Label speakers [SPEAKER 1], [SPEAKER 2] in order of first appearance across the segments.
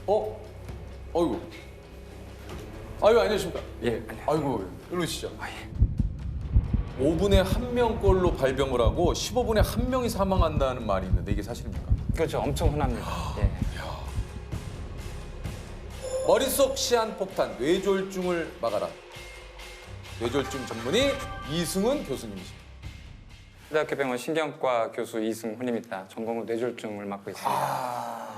[SPEAKER 1] 어이구. 아유, 안녕하십니까?
[SPEAKER 2] 예, 안녕하세요.
[SPEAKER 1] 아이고, 일로 오시죠. 5분에 1명꼴로 발병을 하고 15분에 1명이 사망한다는 말이 있는데 이게 사실입니까?
[SPEAKER 2] 그렇죠. 엄청 흔합니다. 예.
[SPEAKER 1] 머릿속 시한폭탄, 뇌졸중을 막아라. 뇌졸중 전문의 이승훈 교수님이십니다.
[SPEAKER 2] 대학교 병원 신경과 교수 이승훈입니다. 전공은 뇌졸중을 맡고 있습니다.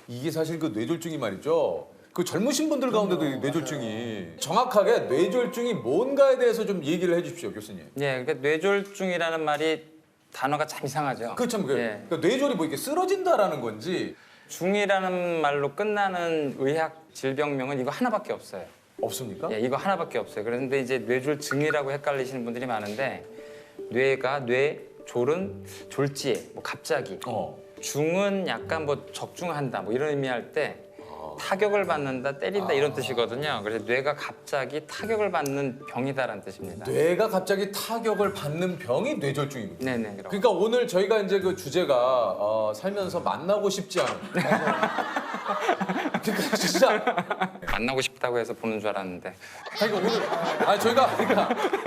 [SPEAKER 1] 이게 사실 그 뇌졸중이 말이죠. 그 젊으신 분들 가운데도 이 뇌졸중이 정확하게 뇌졸중이 뭔가에 대해서 좀 얘기를 해주십시오, 교수님.
[SPEAKER 2] 예, 그러니까 뇌졸중이라는 말이 단어가 참 이상하죠.
[SPEAKER 1] 그렇죠.
[SPEAKER 2] 예.
[SPEAKER 1] 그러니까 뇌졸이 뭐 이렇게 쓰러진다라는 건지
[SPEAKER 2] 중이라는 말로 끝나는 의학 질병명은 이거 하나밖에 없어요.
[SPEAKER 1] 없습니까?
[SPEAKER 2] 예, 이거 하나밖에 없어요. 그런데 이제 뇌졸증이라고 헷갈리시는 분들이 많은데 뇌졸은 졸지에, 뭐 갑자기. 중은 약간 뭐 적중한다, 뭐 이런 의미할 때 타격을 받는다, 때린다 이런 뜻이거든요. 그래서 뇌가 갑자기 타격을 받는 병이다라는 뜻입니다.
[SPEAKER 1] 뇌가 갑자기 타격을 받는 병이 뇌졸중입니다.
[SPEAKER 2] 네네.
[SPEAKER 1] 그러니까 오늘 저희가 이제 그 주제가 살면서 만나고 싶지 않은. 그러니까 진짜.
[SPEAKER 2] 만나고 싶다고 해서 보는 줄 알았는데.
[SPEAKER 1] 그러니까 오늘 저희가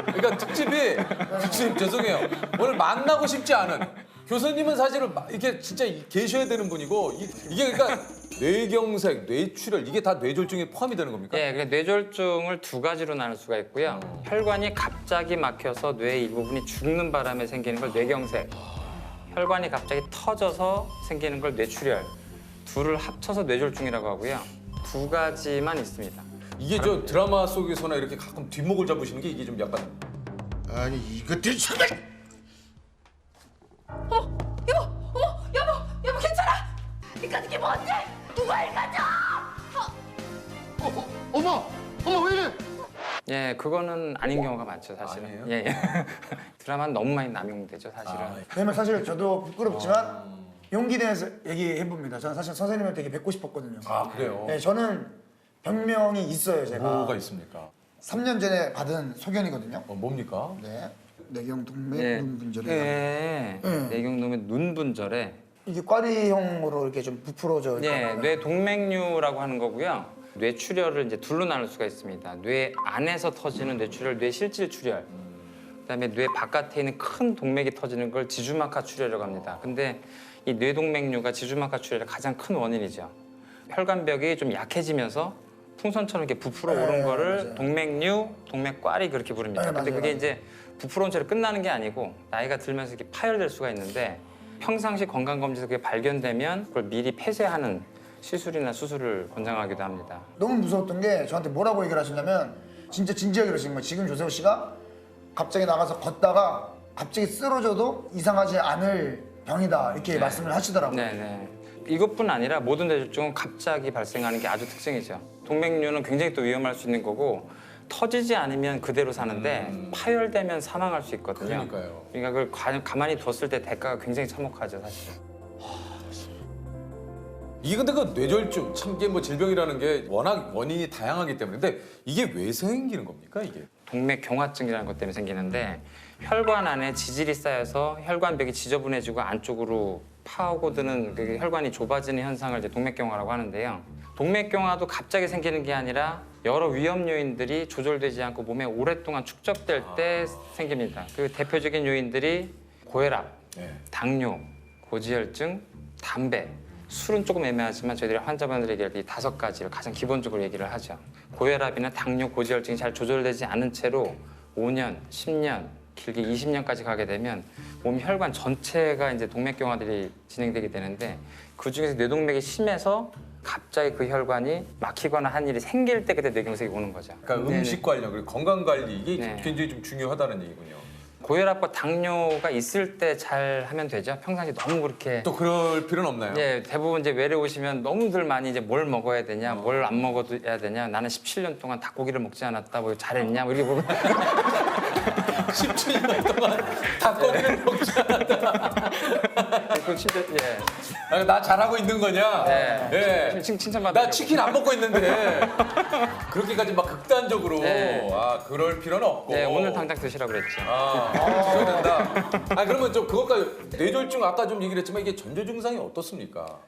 [SPEAKER 1] 그러니까 특집이 교수님 죄송해요. 오늘 만나고 싶지 않은. 교수님은 사실은 이게 진짜 계셔야 되는 분이고 이게 그러니까 뇌경색, 뇌출혈 이게 다 뇌졸중에 포함이 되는 겁니까?
[SPEAKER 2] 예, 그래서 뇌졸중을 두 가지로 나눌 수가 있고요. 혈관이 갑자기 막혀서 뇌의 일부분이 죽는 바람에 생기는 걸 뇌경색, 혈관이 갑자기 터져서 생기는 걸 뇌출혈, 둘을 합쳐서 뇌졸중이라고 하고요. 두 가지만 있습니다.
[SPEAKER 1] 이게 저 드라마 속에서나 이렇게 가끔 뒷목을 잡으시는 게 이게 좀 약간
[SPEAKER 3] 아니 이것들이 정말
[SPEAKER 4] 여보 괜찮아? 이까짓 게 뭔데? 누가 이까져?
[SPEAKER 3] 어머 왜 이래?
[SPEAKER 2] 예, 그거는 아닌 경우가 많죠, 사실은.
[SPEAKER 1] 아니에요?
[SPEAKER 2] 예, 예. 드라마는 너무 많이 남용되죠, 사실은.
[SPEAKER 5] 왜냐면 사실 저도 부끄럽지만 용기 내서 얘기해봅니다. 저는 사실 선생님을 되게 뵙고 싶었거든요.
[SPEAKER 1] 아 그래요?
[SPEAKER 5] 네, 저는 병명이 있어요, 제가.
[SPEAKER 1] 뭐가 있습니까?
[SPEAKER 5] 3년 전에 받은 소견이거든요.
[SPEAKER 1] 뭡니까?
[SPEAKER 5] 네. 뇌경 동맥
[SPEAKER 2] 예.
[SPEAKER 5] 눈분절에
[SPEAKER 2] 예. 뇌경동맥 눈분절에
[SPEAKER 5] 이게 꽈리형으로 이렇게 좀 부풀어져
[SPEAKER 2] 예,
[SPEAKER 5] 있거든요.
[SPEAKER 2] 뇌 동맥류라고 하는 거고요. 뇌출혈을 이제 둘로 나눌 수가 있습니다. 뇌 안에서 터지는 뇌출혈, 뇌실질출혈. 그다음에 뇌 바깥에 있는 큰 동맥이 터지는 걸 지주막하 출혈이라고 합니다. 근데 이 뇌동맥류가 지주막하 출혈의 가장 큰 원인이죠. 혈관벽이 좀 약해지면서 풍선처럼 이렇게 부풀어 오른 거를
[SPEAKER 5] 맞아요.
[SPEAKER 2] 동맥류, 동맥꽈리 그렇게 부릅니다.
[SPEAKER 5] 네,
[SPEAKER 2] 근데
[SPEAKER 5] 맞아요,
[SPEAKER 2] 그게
[SPEAKER 5] 맞아요.
[SPEAKER 2] 이제 부풀어온 채로 끝나는 게 아니고 나이가 들면서 이렇게 파열될 수가 있는데 평상시 건강검진에서 그게 발견되면 그걸 미리 폐쇄하는 시술이나 수술을 권장하기도 합니다.
[SPEAKER 5] 너무 무서웠던 게 저한테 뭐라고 얘기를 하시냐면 진짜 진지하게 그러시는 거예요. 지금 조세호 씨가 갑자기 나가서 걷다가 갑자기 쓰러져도 이상하지 않을 병이다 이렇게 말씀을 하시더라고요.
[SPEAKER 2] 네네. 이것뿐 아니라 모든 뇌졸중은 갑자기 발생하는 게 아주 특징이죠. 동맥류는 굉장히 또 위험할 수 있는 거고 터지지 않으면 그대로 사는데 파열되면 사망할 수 있거든요.
[SPEAKER 1] 그러니까요.
[SPEAKER 2] 그러니까 그걸 가만히 뒀을 때 대가가 굉장히 참혹하죠, 사실은.
[SPEAKER 1] 이게 근데 그 뇌졸중 참 이게 뭐 질병이라는 게 워낙 원인이 다양하기 때문에 근데 이게 왜 생기는 겁니까 이게?
[SPEAKER 2] 동맥경화증이라는 것 때문에 생기는데 혈관 안에 지질이 쌓여서 혈관벽이 지저분해지고 안쪽으로 파고드는 그 혈관이 좁아지는 현상을 이제 동맥경화라고 하는데요. 동맥경화도 갑자기 생기는 게 아니라 여러 위험 요인들이 조절되지 않고 몸에 오랫동안 축적될 때 생깁니다. 그 대표적인 요인들이 고혈압,
[SPEAKER 1] 네.
[SPEAKER 2] 당뇨, 고지혈증, 담배, 술은 조금 애매하지만 저희들이 환자분들에게 이 5가지를 가장 기본적으로 얘기를 하죠. 고혈압이나 당뇨, 고지혈증이 잘 조절되지 않은 채로 5년, 10년, 길게 20년까지 가게 되면 몸 혈관 전체가 이제 동맥경화들이 진행되게 되는데 그 중에서 뇌동맥이 심해서 갑자기 그 혈관이 막히거나 한 일이 생길 때 그때 뇌경색이 오는 거죠.
[SPEAKER 1] 그러니까
[SPEAKER 2] 네네.
[SPEAKER 1] 음식 관련 그리고 건강 관리 이게
[SPEAKER 2] 네.
[SPEAKER 1] 굉장히 좀 중요하다는 얘기군요.
[SPEAKER 2] 고혈압과 당뇨가 있을 때 잘 하면 되죠. 평상시 너무 그렇게
[SPEAKER 1] 또 그럴 필요는 없나요?
[SPEAKER 2] 예, 대부분 이제 외래 오시면 너무들 많이 이제 뭘 먹어야 되냐, 뭘 안 먹어야 되냐, 나는 17년 동안 닭고기를 먹지 않았다, 뭐 잘했냐, 뭐 이렇게 보면
[SPEAKER 1] 17년 동안 닭고기를 먹지 않았다.
[SPEAKER 2] 그 진짜 예,
[SPEAKER 1] 나 잘하고 있는 거냐?
[SPEAKER 2] 네.
[SPEAKER 1] 예.
[SPEAKER 2] 칭찬받는
[SPEAKER 1] 나 치킨 안 먹고 있는데 그렇게까지 막 극단적으로
[SPEAKER 2] 네.
[SPEAKER 1] 그럴 필요는 없고.
[SPEAKER 2] 네, 오늘 당장 드시라고 그랬죠.
[SPEAKER 1] 드셔야 된다. 그러면 좀 그것까지 뇌졸중 아까 좀 얘기를 했지만 이게 전조 증상이 어떻습니까?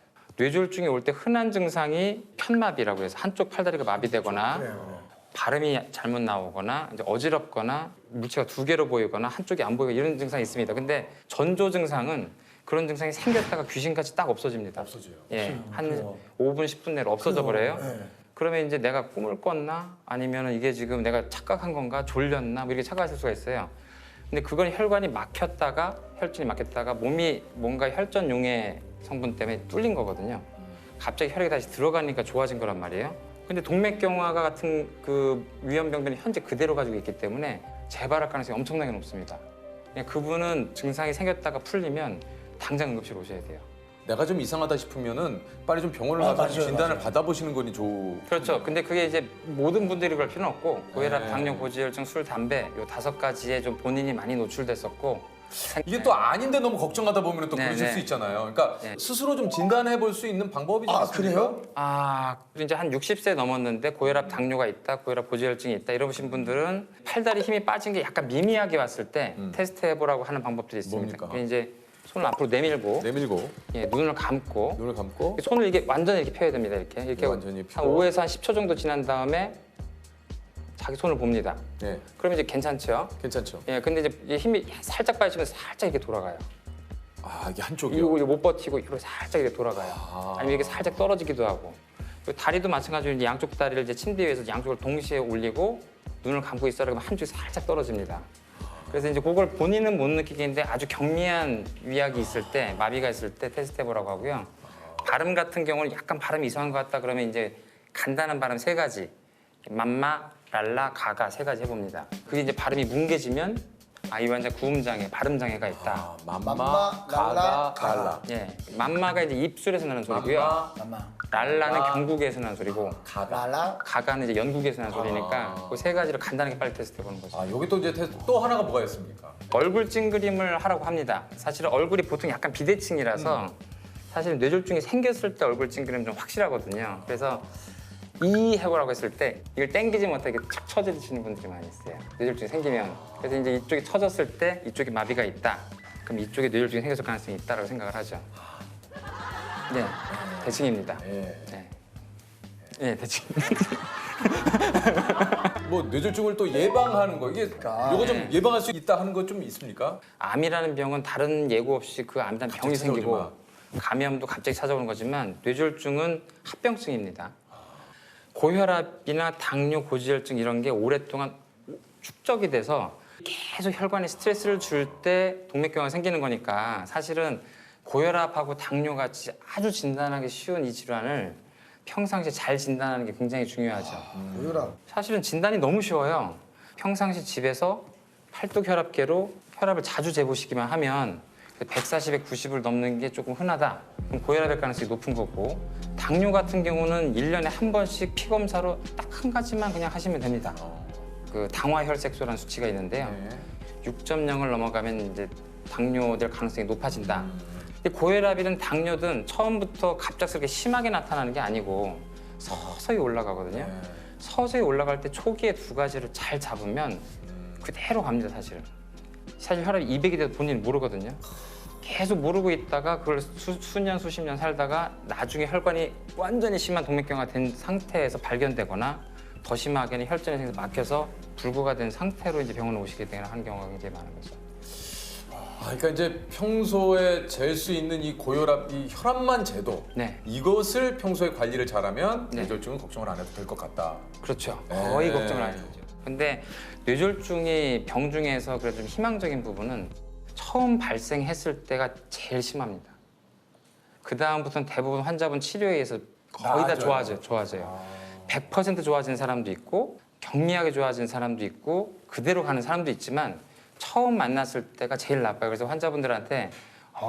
[SPEAKER 2] 뇌졸중이 올 때 흔한 증상이 편마비라고 해서 한쪽 팔다리가 마비되거나 발음이 잘못 나오거나 이제 어지럽거나 물체가 두 개로 보이거나 한쪽이 안 보이고 이런 증상이 있습니다. 근데 전조 증상은 그런 증상이 생겼다가 귀신같이 딱 없어집니다.
[SPEAKER 1] 없어져요.
[SPEAKER 2] 예, 한 5분 10분 내로 없어져 버려요. 그러면 이제 내가 꿈을 꿨나 아니면 이게 지금 내가 착각한 건가 졸렸나 뭐 이렇게 착각하실 수가 있어요. 근데 그건 혈관이 막혔다가 혈전이 막혔다가 몸이 뭔가 혈전 용해 성분 때문에 뚫린 거거든요. 갑자기 혈액이 다시 들어가니까 좋아진 거란 말이에요. 근데 동맥경화가 같은 그 위험병변이 현재 그대로 가지고 있기 때문에 재발할 가능성이 엄청나게 높습니다. 그냥 그분은 증상이 생겼다가 풀리면 당장 응급실 오셔야 돼요.
[SPEAKER 1] 내가 좀 이상하다 싶으면은 빨리 좀 병원을 가서
[SPEAKER 5] 맞아요,
[SPEAKER 1] 진단을
[SPEAKER 5] 맞아요.
[SPEAKER 1] 받아보시는 거니
[SPEAKER 2] 그렇죠. 근데 그게 이제 모든 분들이 그럴 필요는 없고 고혈압,
[SPEAKER 1] 네.
[SPEAKER 2] 당뇨, 고지혈증, 술, 담배 요 5가지에 좀 본인이 많이 노출됐었고
[SPEAKER 1] 이게 또 아닌데 너무 걱정하다 보면 또
[SPEAKER 2] 네,
[SPEAKER 1] 그러실
[SPEAKER 2] 네.
[SPEAKER 1] 수 있잖아요. 그러니까
[SPEAKER 2] 네.
[SPEAKER 1] 스스로 좀 진단해 볼 수 있는 방법이지 않습니까?
[SPEAKER 5] 그래요?
[SPEAKER 2] 이제 한 60세 넘었는데 고혈압, 당뇨가 있다, 고혈압, 고지혈증이 있다 이러신 분들은 팔다리 힘이 빠진 게 약간 미미하게 왔을 때 테스트 해보라고 하는 방법들이 있습니다.
[SPEAKER 1] 뭡니까?
[SPEAKER 2] 그게 이제 손을 앞으로 내밀고
[SPEAKER 1] 내밀고
[SPEAKER 2] 예, 눈을 감고
[SPEAKER 1] 눈을 감고
[SPEAKER 2] 손을 이게 완전히 이렇게 펴야 됩니다. 이렇게
[SPEAKER 1] 완전히
[SPEAKER 2] 한
[SPEAKER 1] 펴.
[SPEAKER 2] 5에서 한 10초 정도 지난 다음에 자기 손을 봅니다.
[SPEAKER 1] 네,
[SPEAKER 2] 그러면 이제 괜찮죠?
[SPEAKER 1] 괜찮죠.
[SPEAKER 2] 예, 근데 이제 이 힘이 살짝 빠지면 살짝 이렇게 돌아가요.
[SPEAKER 1] 아 이게 한쪽이요.
[SPEAKER 2] 이거 못 버티고 이렇게 살짝 이렇게 돌아가요. 아니면 이게 살짝 떨어지기도 하고. 그리고 다리도 마찬가지로 이제 양쪽 다리를 이제 침대 위에서 양쪽을 동시에 올리고 눈을 감고 있어라 그러면 한쪽이 살짝 떨어집니다. 그래서 이제 그걸 본인은 못 느끼겠는데 아주 경미한 위약이 있을 때, 마비가 있을 때 테스트 해보라고 하고요. 발음 같은 경우는 약간 발음이 이상한 것 같다 그러면 이제 간단한 발음 3가지. 맘마, 랄라, 가가 3가지 해봅니다. 그게 이제 발음이 뭉개지면 이 환자 구음장애, 발음장애가 있다.
[SPEAKER 1] 아, 맘마,
[SPEAKER 5] 맘마,
[SPEAKER 1] 가가,
[SPEAKER 5] 랄라,
[SPEAKER 1] 갈라.
[SPEAKER 2] 예, 맘마가 이제 입술에서 나는 소리고요.
[SPEAKER 5] 맘마.
[SPEAKER 2] 랄라는
[SPEAKER 1] 맘마.
[SPEAKER 2] 경국에서 나는 소리고
[SPEAKER 1] 가가.
[SPEAKER 5] 랄라.
[SPEAKER 2] 가가는 이제 연국에서 나는 소리니까 그 3가지를 간단하게 빨리 테스트 해보는 거죠.
[SPEAKER 1] 아 여기 또 이제 또 하나가 뭐가 있습니까?
[SPEAKER 2] 얼굴 찡그림을 하라고 합니다. 사실은 얼굴이 보통 약간 비대칭이라서 사실 뇌졸중이 생겼을 때 얼굴 찡그림은 좀 확실하거든요. 그래서 이 해보라고 했을 때 이걸 땡기지 못하게 척 처지시는 분들이 많이 있어요. 뇌졸중이 생기면. 그래서 이제 이쪽이 처졌을 때 이쪽에 마비가 있다. 그럼 이쪽에 뇌졸중이 생겼을 가능성이 있다라고 생각을 하죠. 네, 대칭입니다.
[SPEAKER 1] 예.
[SPEAKER 2] 네, 네 대칭.
[SPEAKER 1] 뭐 뇌졸중을 또 예방하는 거 이게 요거 좀 예방할 수 있다 하는 거 좀 있습니까?
[SPEAKER 2] 암이라는 병은 다른 예고 없이 그 암이라는 병이
[SPEAKER 1] 찾아오지
[SPEAKER 2] 생기고
[SPEAKER 1] 마.
[SPEAKER 2] 감염도 갑자기 찾아오는 거지만 뇌졸중은 합병증입니다. 고혈압이나 당뇨, 고지혈증 이런 게 오랫동안 축적이 돼서 계속 혈관에 스트레스를 줄 때 동맥경화가 생기는 거니까 사실은 고혈압하고 당뇨 같이 아주 진단하기 쉬운 이 질환을 평상시에 잘 진단하는 게 굉장히 중요하죠.
[SPEAKER 5] 고혈압.
[SPEAKER 2] 사실은 진단이 너무 쉬워요. 평상시 집에서 팔뚝혈압계로 혈압을 자주 재보시기만 하면 140에 90을 넘는 게 조금 흔하다. 그럼 고혈압일 가능성이 높은 거고 당뇨 같은 경우는 1년에 한 번씩 피검사로 딱 한 가지만 그냥 하시면 됩니다. 그 당화혈색소라는 수치가 있는데요.
[SPEAKER 1] 네.
[SPEAKER 2] 6.0을 넘어가면 이제 당뇨될 가능성이 높아진다. 근데 고혈압이든 당뇨든 처음부터 갑작스럽게 심하게 나타나는 게 아니고 서서히 올라가거든요.
[SPEAKER 1] 네.
[SPEAKER 2] 서서히 올라갈 때 초기에 2가지를 잘 잡으면 그대로 갑니다, 사실은. 사실 혈압이 200이 돼도 본인이 모르거든요. 계속 모르고 있다가 그걸 수년, 수십 년 살다가 나중에 혈관이 완전히 심한 동맥경화가 된 상태에서 발견되거나 더 심하게는 혈전이 생겨서 막혀서 불구가 된 상태로 이제 병원에 오시게 되는 경우가 굉장히 많은 거죠.
[SPEAKER 1] 그러니까 이제 평소에 잴 수 있는 이 고혈압, 이 혈압만 재도
[SPEAKER 2] 네.
[SPEAKER 1] 이것을 평소에 관리를 잘하면
[SPEAKER 2] 네.
[SPEAKER 1] 뇌졸중은 걱정을 안 해도 될 것 같다.
[SPEAKER 2] 그렇죠. 거의
[SPEAKER 1] 네.
[SPEAKER 2] 걱정을 안 해요. 근데 뇌졸중이 병 중에서 그래도 좀 희망적인 부분은 처음 발생했을 때가 제일 심합니다. 그 다음부터는 대부분 환자분 치료에 의해서 거의 다 좋아져요. 100% 좋아지는 사람도 있고 경미하게 좋아지는 사람도 있고 그대로 가는 사람도 있지만 처음 만났을 때가 제일 나빠요. 그래서 환자분들한테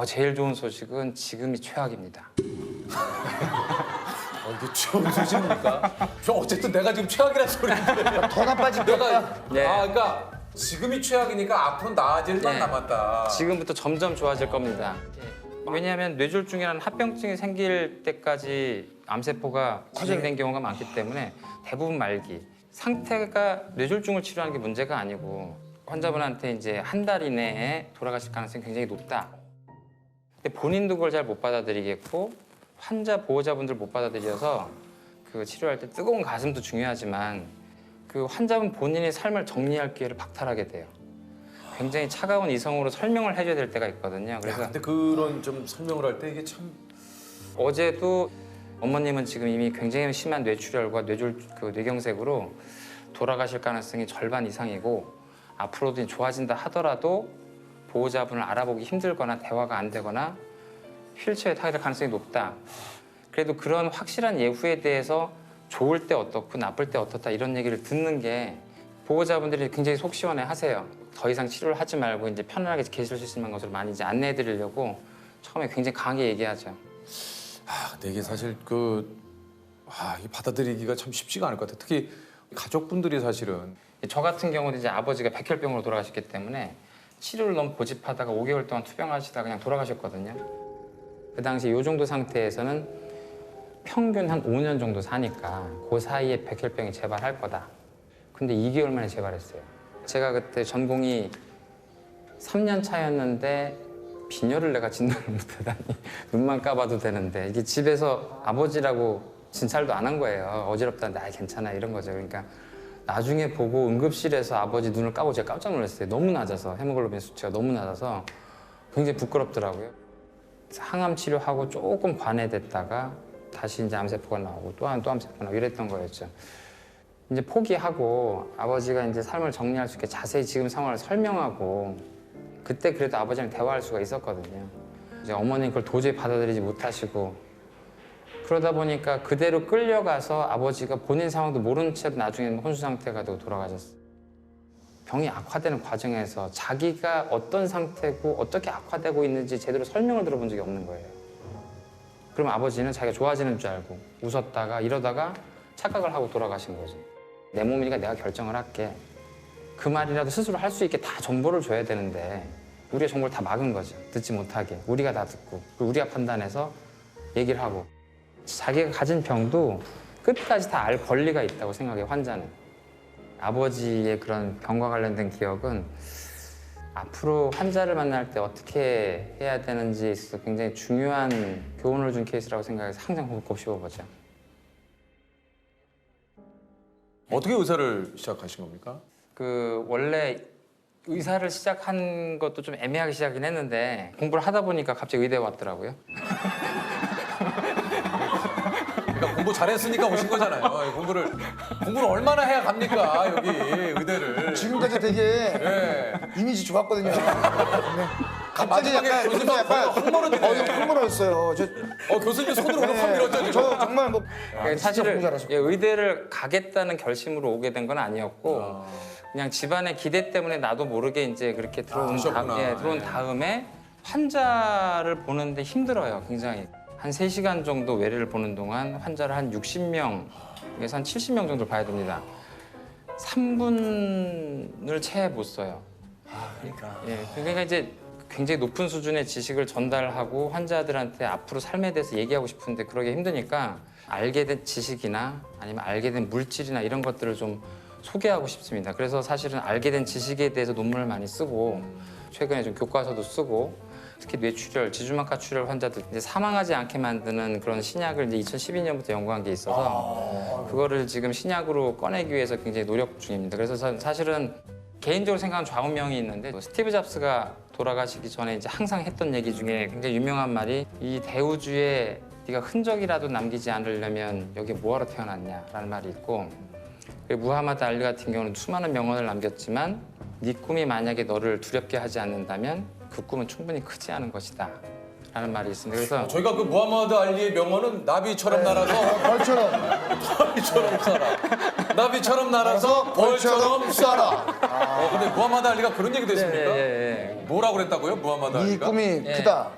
[SPEAKER 2] 제일 좋은 소식은 지금이 최악입니다.
[SPEAKER 1] 이게 좋은 소식입니까? 저 어쨌든 내가 지금 최악이라는 소리인데
[SPEAKER 5] 더 나빠질
[SPEAKER 1] 내가
[SPEAKER 2] 네.
[SPEAKER 1] 그러니까 지금이 최악이니까 앞으로 나아질 만
[SPEAKER 2] 네.
[SPEAKER 1] 남았다.
[SPEAKER 2] 지금부터 점점 좋아질 겁니다. 왜냐하면 뇌졸중이라는 합병증이 생길 때까지 암세포가 진행된 경우가 많기 때문에 대부분 말기. 상태가 뇌졸중을 치료하는 게 문제가 아니고 환자분한테 이제 한 달 이내에 돌아가실 가능성이 굉장히 높다. 근데 본인도 그걸 잘 못 받아들이겠고 환자 보호자분들 못 받아들여서 그 치료할 때 뜨거운 가슴도 중요하지만 그 환자분 본인의 삶을 정리할 기회를 박탈하게 돼요. 굉장히 차가운 이성으로 설명을 해줘야 될 때가 있거든요. 그래서
[SPEAKER 1] 근데 그런 좀 설명을 할 때 이게 참
[SPEAKER 2] 어제도 어머님은 지금 이미 굉장히 심한 뇌출혈과 뇌경색으로 돌아가실 가능성이 절반 이상이고 앞으로도 좋아진다 하더라도 보호자분을 알아보기 힘들거나 대화가 안 되거나 휠체어에 타게 될 가능성이 높다. 그래도 그런 확실한 예후에 대해서 좋을 때 어떻고 나쁠 때 어떻다 이런 얘기를 듣는 게 보호자분들이 굉장히 속 시원해 하세요. 더 이상 치료를 하지 말고 이제 편안하게 계실 수 있는 것으로 많이 이제 안내해 드리려고 처음에 굉장히 강하게 얘기하죠.
[SPEAKER 1] 근데 이게 사실 이 받아들이기가 참 쉽지가 않을 것 같아요. 특히 가족분들이 사실은
[SPEAKER 2] 저 같은 경우도 이제 아버지가 백혈병으로 돌아가셨기 때문에 치료를 너무 고집하다가 5개월 동안 투병하시다가 그냥 돌아가셨거든요. 그 당시 이 정도 상태에서는 평균 한 5년 정도 사니까 그 사이에 백혈병이 재발할 거다. 근데 2개월 만에 재발했어요. 제가 그때 전공이 3년 차였는데 빈혈을 내가 진단을 못하다니 눈만 까봐도 되는데 이게 집에서 아버지라고 진찰도 안 한 거예요. 어지럽다는데 괜찮아 이런 거죠. 그러니까 나중에 보고 응급실에서 아버지 눈을 까고 제가 깜짝 놀랐어요. 너무 낮아서 헤모글로빈 수치가 너무 낮아서 굉장히 부끄럽더라고요. 항암 치료하고 조금 관해됐다가 다시 이제 암세포가 나오고 또 암세포가 나오고 이랬던 거였죠. 이제 포기하고 아버지가 이제 삶을 정리할 수 있게 자세히 지금 상황을 설명하고 그때 그래도 아버지랑 대화할 수가 있었거든요. 이제 어머니는 그걸 도저히 받아들이지 못하시고 그러다 보니까 그대로 끌려가서 아버지가 본인 상황도 모른 채로 나중에는 혼수 상태가 되고 돌아가셨어요. 병이 악화되는 과정에서 자기가 어떤 상태고 어떻게 악화되고 있는지 제대로 설명을 들어본 적이 없는 거예요. 그럼 아버지는 자기가 좋아지는 줄 알고 웃었다가 이러다가 착각을 하고 돌아가신 거죠. 내 몸이니까 내가 결정을 할게. 그 말이라도 스스로 할 수 있게 다 정보를 줘야 되는데 우리가 정보를 다 막은 거죠. 듣지 못하게. 우리가 다 듣고 그리고 우리가 판단해서 얘기를 하고 자기가 가진 병도 끝까지 다 알 권리가 있다고 생각해요. 환자는. 아버지의 그런 병과 관련된 기억은 앞으로 환자를 만날 때 어떻게 해야 되는지에 있어서 굉장히 중요한 교훈을 준 케이스라고 생각해서 항상 곱씹어보죠.
[SPEAKER 1] 어떻게 의사를 시작하신 겁니까?
[SPEAKER 2] 원래 의사를 시작한 것도 좀 애매하게 시작이긴 했는데 공부를 하다 보니까 갑자기 의대에 왔더라고요.
[SPEAKER 1] 그러니까 공부 잘했으니까 오신 거잖아요. 공부를 얼마나 해야 갑니까 여기 의대를.
[SPEAKER 5] 지금까지 되게
[SPEAKER 1] 예.
[SPEAKER 5] 이미지 좋았거든요. 네. 갑자기
[SPEAKER 1] 마지막에
[SPEAKER 5] 약간
[SPEAKER 1] 교수님
[SPEAKER 5] 좀 흥분했어요.
[SPEAKER 1] 교수님 손으로 오늘 확 밀었죠 지금.
[SPEAKER 5] 저 정말 뭐
[SPEAKER 2] 사실은
[SPEAKER 5] 공부 잘하셨고.
[SPEAKER 2] 의대를 가겠다는 결심으로 오게 된 건 아니었고 그냥 집안의 기대 때문에 나도 모르게 이제 그렇게 들어온 다음에 환자를 보는데 힘들어요. 굉장히. 한 3시간 정도 외래를 보는 동안 환자를 한 60명에서 한 70명 정도 봐야 됩니다. 3분을 채 못 써요. 그러니까 이제 굉장히 높은 수준의 지식을 전달하고 환자들한테 앞으로 삶에 대해서 얘기하고 싶은데 그러기 힘드니까 알게 된 지식이나 아니면 알게 된 물질이나 이런 것들을 좀 소개하고 싶습니다. 그래서 사실은 알게 된 지식에 대해서 논문을 많이 쓰고 최근에 좀 교과서도 쓰고 특히 뇌출혈, 지주막하 출혈 환자들 이제 사망하지 않게 만드는 그런 신약을 이제 2012년부터 연구한 게 있어서 그거를 지금 신약으로 꺼내기 위해서 굉장히 노력 중입니다. 그래서 사실은 개인적으로 생각하는 좌우명이 있는데 스티브 잡스가 돌아가시기 전에 이제 항상 했던 얘기 중에 굉장히 유명한 말이 이 대우주에 네가 흔적이라도 남기지 않으려면 여기 뭐하러 태어났냐라는 말이 있고 그리고 무하마드 알리 같은 경우는 수많은 명언을 남겼지만 네 꿈이 만약에 너를 두렵게 하지 않는다면 그 꿈은 충분히 크지 않은 것이다 라는 말이 있습니다. 그래서
[SPEAKER 1] 저희가 그 무하마드 알리의 명언은 나비처럼 날아서
[SPEAKER 5] 벌처럼
[SPEAKER 1] 살아. 나비처럼 날아서 벌처럼 살아. 근데 무하마드 알리가 그런 얘기도 했습니까? 뭐라고 그랬다고요? 무하마드
[SPEAKER 5] 이
[SPEAKER 1] 알리가?
[SPEAKER 5] 꿈이 크다.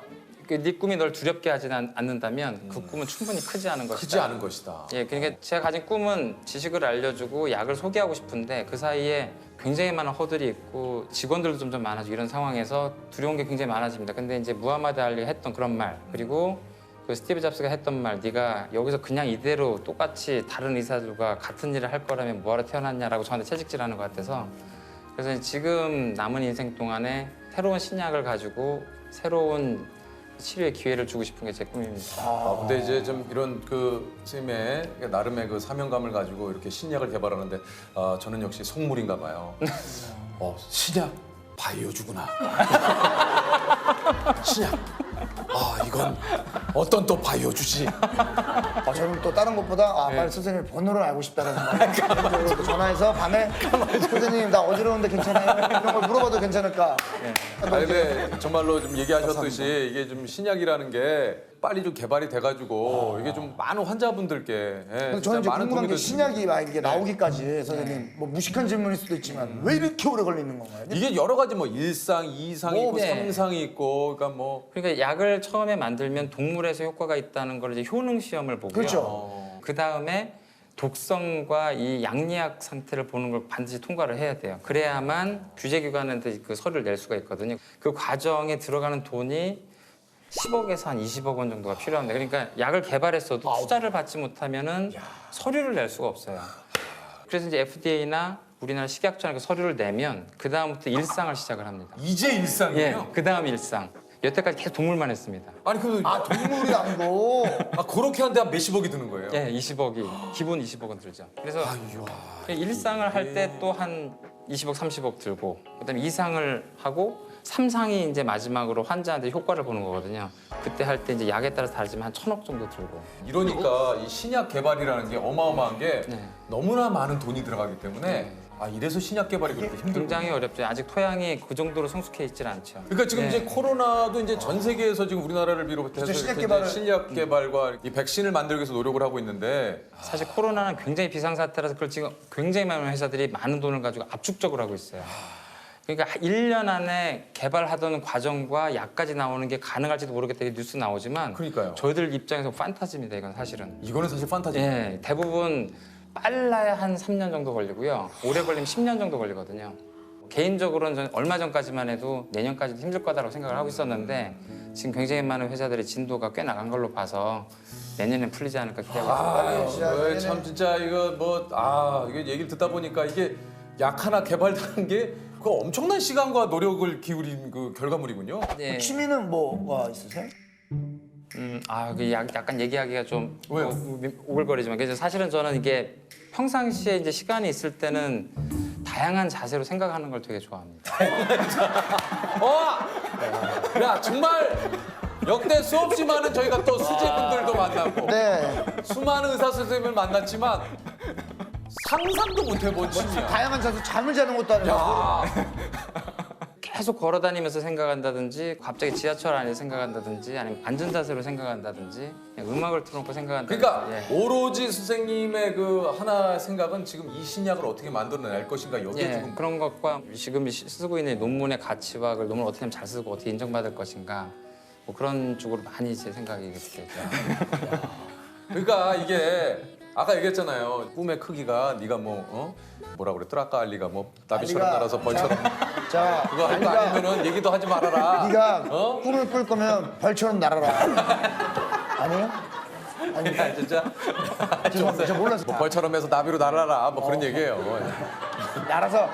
[SPEAKER 2] 네 꿈이 널 두렵게 하지 않는다면 그 꿈은 충분히 크지 않은 것이다.
[SPEAKER 1] 크지 않은 것이다.
[SPEAKER 2] 그러니까 제가 가진 꿈은 지식을 알려주고 약을 소개하고 싶은데 그 사이에 굉장히 많은 허들이 있고 직원들도 점점 많아지고 이런 상황에서 두려운 게 굉장히 많아집니다. 근데 이제 무하마드 알리가 했던 그런 말 그리고 그 스티브 잡스가 했던 말 네가 여기서 그냥 이대로 똑같이 다른 의사들과 같은 일을 할 거라면 뭐하러 태어났냐라고 저한테 채찍질하는 것 같아서 그래서 지금 남은 인생 동안에 새로운 신약을 가지고 새로운 치료의 기회를 주고 싶은 게 제 꿈입니다.
[SPEAKER 1] 근데 이제 좀 이런 그 선생님의 나름의 그 사명감을 가지고 이렇게 신약을 개발하는데 저는 역시 속물인가 봐요. 신약 바이오주구나. 신약. 이건 어떤 또 바이오주지.
[SPEAKER 5] 저는 또 다른 것보다 빨리 선생님 번호를 알고 싶다는 생각이 전화해서 밤에 선생님 나 어지러운데 괜찮아요? 이런 걸 물어봐도 괜찮을까?
[SPEAKER 1] 근데 정말로 좀 얘기하셨듯이 이게 좀 신약이라는 게 빨리 좀 개발이 돼가지고 이게 좀 많은 환자분들께
[SPEAKER 5] 근데 저는 이제 궁금한 게 신약이 막 이게 나오기까지 선생님 뭐 무식한 질문일 수도 있지만 왜 이렇게 오래 걸리는 건가요?
[SPEAKER 1] 이게 여러 가지 뭐 1상, 2상이 있고
[SPEAKER 2] 네.
[SPEAKER 1] 3상이 있고 그러니까 뭐
[SPEAKER 2] 그러니까 약을 처음에 만들면 동물에서 효과가 있다는 걸 이제 효능 시험을 보고요.
[SPEAKER 5] 그렇죠.
[SPEAKER 2] 그 다음에 독성과 이 양리학 상태를 보는 걸 반드시 통과를 해야 돼요. 그래야만 규제기관한테 그 서류를 낼 수가 있거든요. 그 과정에 들어가는 돈이 10억에서 한 20억 원 정도가 필요합니다. 그러니까 약을 개발했어도 투자를 받지 못하면은 서류를 낼 수가 없어요. 그래서 이제 FDA나 우리나라 식약처나 그 서류를 내면 그 다음부터 일상을 시작을 합니다.
[SPEAKER 1] 이제 일상이에요?
[SPEAKER 2] 그 다음 일상. 여태까지 계속 동물만 했습니다.
[SPEAKER 1] 아니 그
[SPEAKER 5] 동물이 아니고
[SPEAKER 1] 그렇게 하는데 한 몇십억이 드는 거예요?
[SPEAKER 2] 예, 20억이 기본 20억은 들죠. 그래서 일상을 할 때 또 한 20억, 30억 들고 그다음에 2상을 하고 3상이 이제 마지막으로 환자한테 효과를 보는 거거든요. 그때 할 때 이제 약에 따라서 다르지만 한 1,000억 정도 들고.
[SPEAKER 1] 이러니까 이 신약 개발이라는 게 어마어마한 게
[SPEAKER 2] 네.
[SPEAKER 1] 너무나 많은 돈이 들어가기 때문에 이래서 신약 개발이 그렇게 힘들고.
[SPEAKER 2] 굉장히 어렵죠. 아직 토양이 그 정도로 성숙해 있질 않죠.
[SPEAKER 1] 그러니까 지금
[SPEAKER 2] 네.
[SPEAKER 1] 이제 코로나도 이제 전 세계에서 지금 우리나라를 비롯해서
[SPEAKER 5] 진짜 신약
[SPEAKER 1] 이렇게 이제
[SPEAKER 5] 개발을-
[SPEAKER 1] 신약 개발과 이 백신을 만들기 위해서 노력을 하고 있는데
[SPEAKER 2] 사실 코로나는 굉장히 비상사태라서 그걸 지금 굉장히 많은 회사들이 많은 돈을 가지고 압축적으로 하고 있어요. 그러니까 1년 안에 개발하던 과정과 약까지 나오는 게 가능할지도 모르겠다 이 뉴스 나오지만
[SPEAKER 1] 그러니까요.
[SPEAKER 2] 저희들 입장에서 판타지입니다. 이건 사실은.
[SPEAKER 1] 이거는 사실 판타지.
[SPEAKER 2] 예, 대부분 빨라야 한 3년 정도 걸리고요. 오래 걸리면 10년 정도 걸리거든요. 개인적으로는 저는 얼마 전까지만 해도 내년까지도 힘들 거다라고 생각을 하고 있었는데 지금 굉장히 많은 회사들의 진도가 꽤 나간 걸로 봐서 내년에 풀리지 않을까 기대하고 있습니다.
[SPEAKER 1] 참 진짜 이거 이거 얘기를 듣다 보니까 이게 약 하나 개발하는 게 그 엄청난 시간과 노력을 기울인 그 결과물이군요.
[SPEAKER 2] 예.
[SPEAKER 5] 취미는 뭐가 있으세요?
[SPEAKER 2] 약간 얘기하기가 좀
[SPEAKER 1] 왜요?
[SPEAKER 2] 오글거리지만 그래서 사실은 저는 이게 평상시에 이제 시간이 있을 때는 다양한 자세로 생각하는 걸 되게 좋아합니다.
[SPEAKER 1] 야 정말 역대 수없이 많은 저희가 또 수제분들도 만나고
[SPEAKER 5] 네.
[SPEAKER 1] 수많은 의사 선생님을 만났지만 상상도 못 해본 취미야.
[SPEAKER 5] 다양한 자세 잠을 자는 것도 아니고.
[SPEAKER 2] 계속 걸어 다니면서 생각한다든지 갑자기 지하철 안에서 생각한다든지 아니면 앉은 자세로 생각한다든지 그냥 음악을 틀어놓고 생각한다든지
[SPEAKER 1] 그러니까
[SPEAKER 2] 예.
[SPEAKER 1] 오로지 선생님의 그 하나 생각은 지금 이 신약을 어떻게 만들어낼 것인가 여기에
[SPEAKER 2] 예,
[SPEAKER 1] 지금
[SPEAKER 2] 그런 것과 지금 쓰고 있는 논문의 가치와 그 논문을 어떻게 하면 잘 쓰고 어떻게 인정받을 것인가 뭐 그런 쪽으로 많이 제 생각이 됐어요.
[SPEAKER 1] 그러니까 이게 아까 얘기했잖아요. 꿈의 크기가 네가 뭐라 그랬더라? 아까 알리가 뭐 나비처럼
[SPEAKER 5] 알리가-
[SPEAKER 1] 날아서 벌처럼
[SPEAKER 5] 자,
[SPEAKER 1] 그거 할 거 아니면은 얘기도 하지 말아라.
[SPEAKER 5] 네가
[SPEAKER 1] 어?
[SPEAKER 5] 꿈을 꿀 거면 벌처럼 날아라. 아니에요?
[SPEAKER 1] 야, 진짜
[SPEAKER 5] 저 몰랐어요.
[SPEAKER 1] 뭐 벌처럼 해서 나비로 날아라 뭐 그런 얘기예요.
[SPEAKER 5] 날아서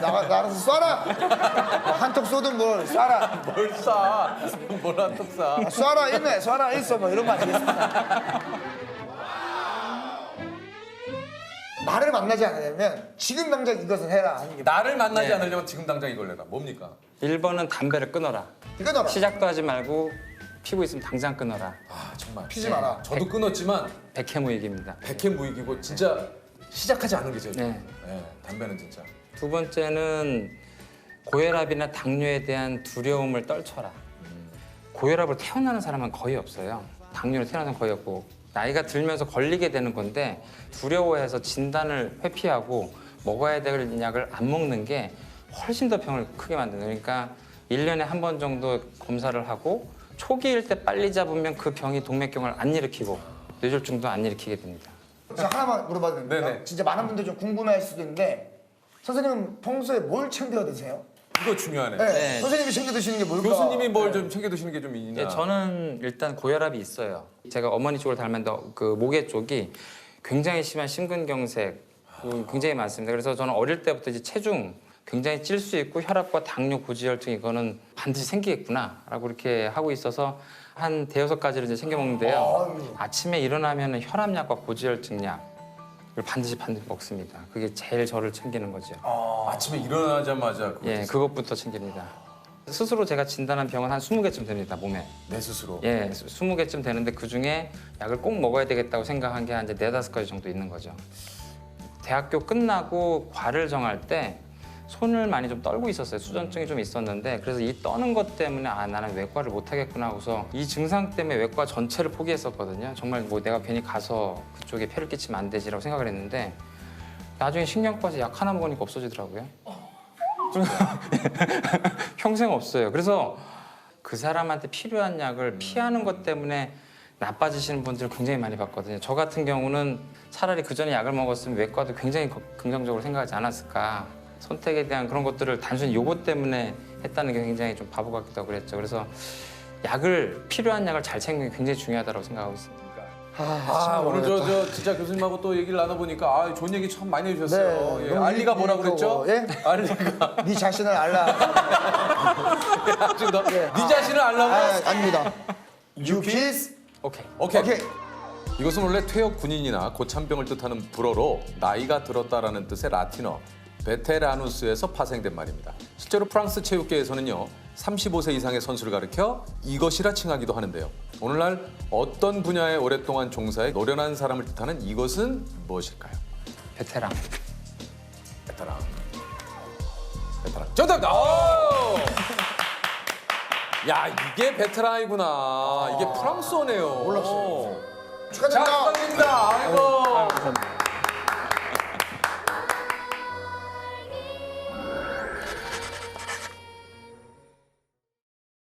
[SPEAKER 5] 날아서 쏴라. 한턱 쏘든 뭘 쏴라.
[SPEAKER 1] 뭘 쏴? 뭘 한턱 쏴?
[SPEAKER 5] 쏴라 있네. 쏴라 있어. 뭐 이런 거 아니겠습니까? 나를 만나지 않으려면 지금 당장 이것을 해라 하는 게
[SPEAKER 1] 나를 만나지
[SPEAKER 2] 네.
[SPEAKER 1] 않으려면 지금 당장 이걸 내라. 뭡니까?
[SPEAKER 2] 1번은 담배를 끊어라.
[SPEAKER 5] 끊어라.
[SPEAKER 2] 시작도 하지 말고 피고 있으면 당장 끊어라.
[SPEAKER 1] 정말.
[SPEAKER 5] 피지 마라.
[SPEAKER 1] 저도 끊었지만
[SPEAKER 2] 백해무익입니다.
[SPEAKER 1] 백해무익이고 진짜 시작하지 않는 게 제일 좋아요.
[SPEAKER 2] 네.
[SPEAKER 1] 네, 담배는 진짜.
[SPEAKER 2] 두 번째는 고혈압이나 당뇨에 대한 두려움을 떨쳐라. 고혈압을 태어나는 사람은 거의 없어요. 당뇨를 태어나는 사람은 거의 없고 나이가 들면서 걸리게 되는 건데 두려워해서 진단을 회피하고 먹어야 될 약을 안 먹는 게 훨씬 더 병을 크게 만드는 그러니까 1년에 한 번 정도 검사를 하고 초기일 때 빨리 잡으면 그 병이 동맥경화를 안 일으키고 뇌졸중도 안 일으키게 됩니다.
[SPEAKER 5] 저 하나만 물어봐도 됩니까?
[SPEAKER 1] 네네.
[SPEAKER 5] 진짜 많은 분들이 좀 궁금해할 수도 있는데 선생님은 평소에 뭘 챙겨 드세요?
[SPEAKER 1] 이거 중요하네.
[SPEAKER 5] 네.
[SPEAKER 2] 네.
[SPEAKER 5] 선생님이 챙겨 드시는 게 뭘까?
[SPEAKER 1] 교수님이 뭘 좀 챙겨 드시는 게 좀 있냐?
[SPEAKER 2] 예, 저는 일단 고혈압이 있어요. 제가 어머니 쪽을 닮았는데 그 모계 쪽이 굉장히 심한 심근경색 굉장히 많습니다. 그래서 저는 어릴 때부터 이제 체중 굉장히 찔 수 있고 혈압과 당뇨, 고지혈증 이거는 반드시 생기겠구나라고 이렇게 하고 있어서 한 대여섯 가지를 이제 챙겨 먹는데요. 아침에 일어나면 혈압약과 고지혈증약을 반드시 먹습니다. 그게 제일 저를 챙기는 거죠.
[SPEAKER 1] 아침에 일어나자마자 그거
[SPEAKER 2] 예, 그것부터 챙깁니다. 스스로 제가 진단한 병은 한 20개쯤 됩니다, 몸에.
[SPEAKER 1] 내 스스로.
[SPEAKER 2] 예, 20개쯤 되는데 그중에 약을 꼭 먹어야 되겠다고 생각한 게 한 이제 4-5가지 정도 있는 거죠. 대학교 끝나고 과를 정할 때 손을 많이 좀 떨고 있었어요. 수전증이 좀 있었는데 그래서 이 떠는 것 때문에 아 나는 외과를 못 하겠구나 하고서 이 증상 때문에 외과 전체를 포기했었거든요. 정말 뭐 내가 괜히 가서 그쪽에 폐를 끼치면 안 되지라고 생각을 했는데 나중에 신경과에서 약 하나 먹으니까 없어지더라고요. 평생 없어요. 그래서 그 사람한테 필요한 약을 피하는 것 때문에 나빠지시는 분들 굉장히 많이 봤거든요. 저 같은 경우는 차라리 그 전에 약을 먹었으면 외과도 굉장히 긍정적으로 생각하지 않았을까. 선택에 대한 그런 것들을 단순히 요거 때문에 했다는 게 굉장히 좀 바보 같기도 하고 그랬죠. 그래서 약을 필요한 약을 잘 챙기는 게 굉장히 중요하다고 생각하고 있습니다.
[SPEAKER 1] 오늘 저 진짜 교수님하고 또 얘기를 나눠보니까 좋은 얘기 참 많이 해주셨어요.
[SPEAKER 5] 네,
[SPEAKER 1] 예,
[SPEAKER 5] 너무
[SPEAKER 1] 알리가 뭐라 그랬죠?
[SPEAKER 5] 예?
[SPEAKER 1] 알리가.
[SPEAKER 5] 네 자신을 알라.
[SPEAKER 1] 지금 네 자신을 알라고?
[SPEAKER 5] 아닙니다. 유키스.
[SPEAKER 2] 오케이.
[SPEAKER 1] 오케이.
[SPEAKER 5] 오케이.
[SPEAKER 1] 이것은 원래 퇴역 군인이나 고참병을 뜻하는 불어로 나이가 들었다라는 뜻의 라틴어 베테라누스에서 파생된 말입니다. 실제로 프랑스 체육계에서는요 35세 이상의 선수를 가리켜 이것이라 칭하기도 하는데요. 오늘날 어떤 분야에 오랫동안 종사해 노련한 사람을 뜻하는 이것은 무엇일까요?
[SPEAKER 2] 베테랑.
[SPEAKER 1] 베테랑. 베테랑. 정답입니다. 오! 야 이게 베테랑이구나. 이게 프랑스어네요.
[SPEAKER 5] 몰랐어요.
[SPEAKER 1] 자,
[SPEAKER 5] 축하드립니다.
[SPEAKER 1] 축하드립니다. 아이고.